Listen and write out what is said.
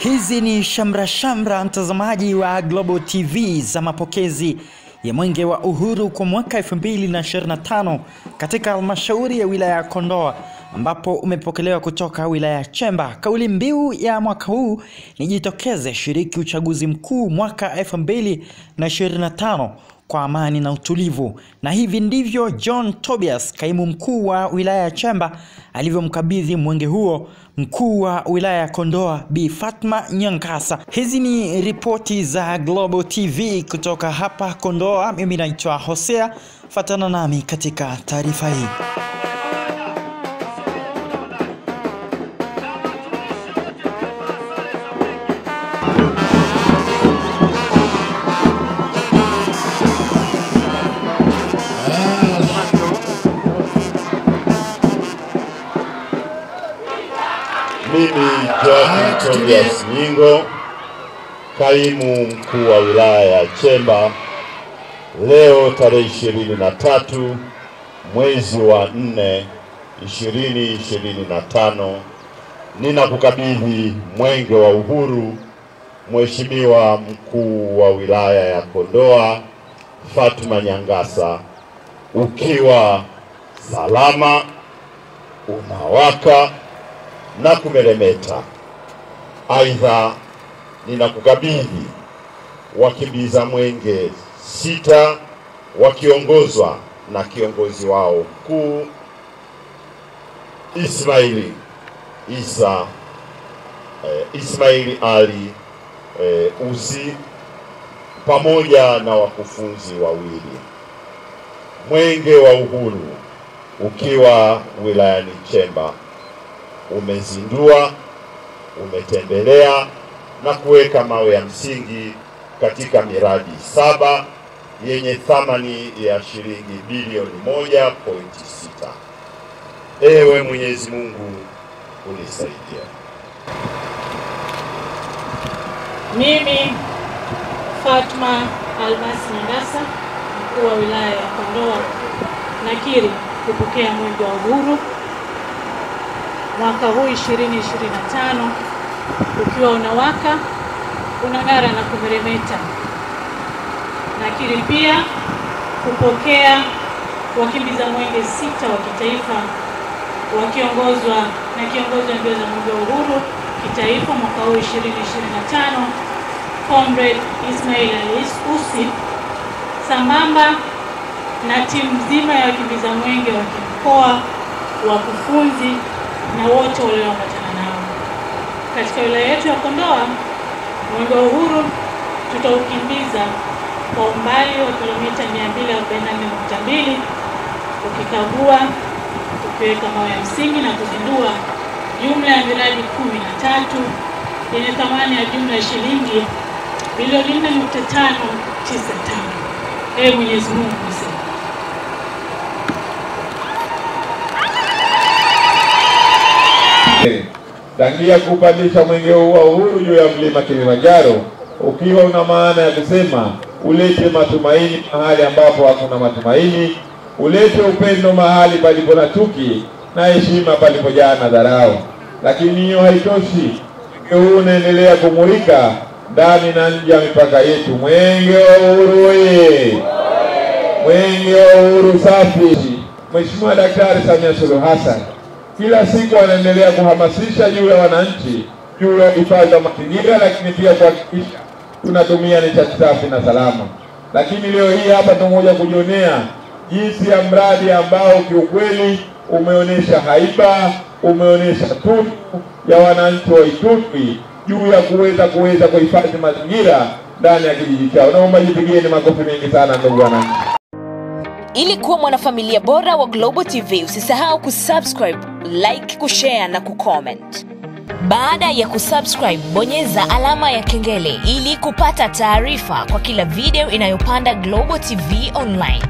Hizi ni shamra mtazamaji wa Global TV za mapokezi ya Mwenge wa Uhuru kwa mwaka 2025 katika halmashauri ya wilaya ya Kondoa, ambapo umepokelewa kutoka wilaya ya Chemba. Kauli mbiu ya mwaka huu ni jitokeze shiriki uchaguzi mkuu mwaka 2025 kwa amani na utulivu. Na hivi ndivyo John Tobias, kaimu mkuu wa wilaya ya Chemba, alivyomkabidhi mwenge huo mkuu wa wilaya ya Kondoa Bi Fatma Nyangasa. Hizi ni ripoti za Global TV kutoka hapa Kondoa. Mimi naitwa Hosea, fatana nami katika taarifa hii. Mimi John Tobias Nyingo, kaimu mkuu wa wilaya ya Chemba, leo tarehe 23 mwezi wa 4 2025, ninakukabidhi mwenge wa uhuru Mheshimiwa mkuu wa wilaya ya Kondoa Fatma Nyangasa, ukiwa salama, unawaka na kumeremeta. Aidha, ninakukabidhi wakimbiza mwenge 6 wakiongozwa na kiongozi wao mkuu Ismaili Ali Uzi, pamoja na wakufunzi wawili. Mwenge wa uhuru ukiwa wilayani Chemba umezindua, umetembelea na kuweka mawe ya msingi katika miradi 7 yenye thamani ya shilingi bilioni 1.6. Ewe Mwenyezi Mungu unisaidia. Mimi Fatma Almasi Nyangasa, mkuu wa wilaya ya Kondoa, nakiri kupokea mwenge wa uhuru mwaka huu 2025 ukiwa unawaka, unang'ara na kumeremeta. Nakiri pia kupokea wakimbiza mwenge 6 wa kitaifa wakiongozwa na kiongozi wa mbio za mwenge wa uhuru kitaifa mwaka huu 2025, Comrade Ismail Ali Uzi, sambamba na timu nzima ya wakimbiza mwenge wa kimkoa, wakufunzi na wote walioambatana nao. Katika wilaya yetu ya Kondoa, mwenge wa uhuru tutaukimbiza kwa umbali wa kilomita 244.2, ukikagua, ukiweka mawe ya msingi na kuzindua jumla ya miradi 13 yenye thamani ya jumla ya shilingi bilioni 4.595. Mwenyezi Mungu msema. Tangia kupandisha mwenge wa uhuru juu ya mlima Kilimanjaro, ukiwa una maana ya kusema ulete matumaini mahali ambapo hakuna matumaini, ulete upendo mahali palipo na chuki, na heshima palipojaa na dharau. Lakini hiyo haitoshi, mwenge huu unaendelea kumulika ndani na nje ya mipaka yetu. Mwenge wa uhuru oye! Mwenge wa uhuru safi! Mheshimiwa Daktari Samia Suluhu Hassan kila siku anaendelea kuhamasisha juu ya wananchi juu ya hifadhi ya mazingira, lakini pia kuhakikisha tunatumia nishati safi na salama. Lakini leo hii hapa tumoja kujionea jinsi ya mradi ambao kiukweli umeonesha haiba, umeonesha tutu ya wananchi wa Itutwi juu ya kuweza kuhifadhi mazingira ndani ya kijiji chao. Naomba jipigieni makofi mengi sana ndugu wananchi. Ili kuwa mwanafamilia bora wa Global TV, usisahau kusubscribe, like, kushare na kucomment. Baada ya kusubscribe, bonyeza alama ya kengele ili kupata taarifa kwa kila video inayopanda Global TV Online.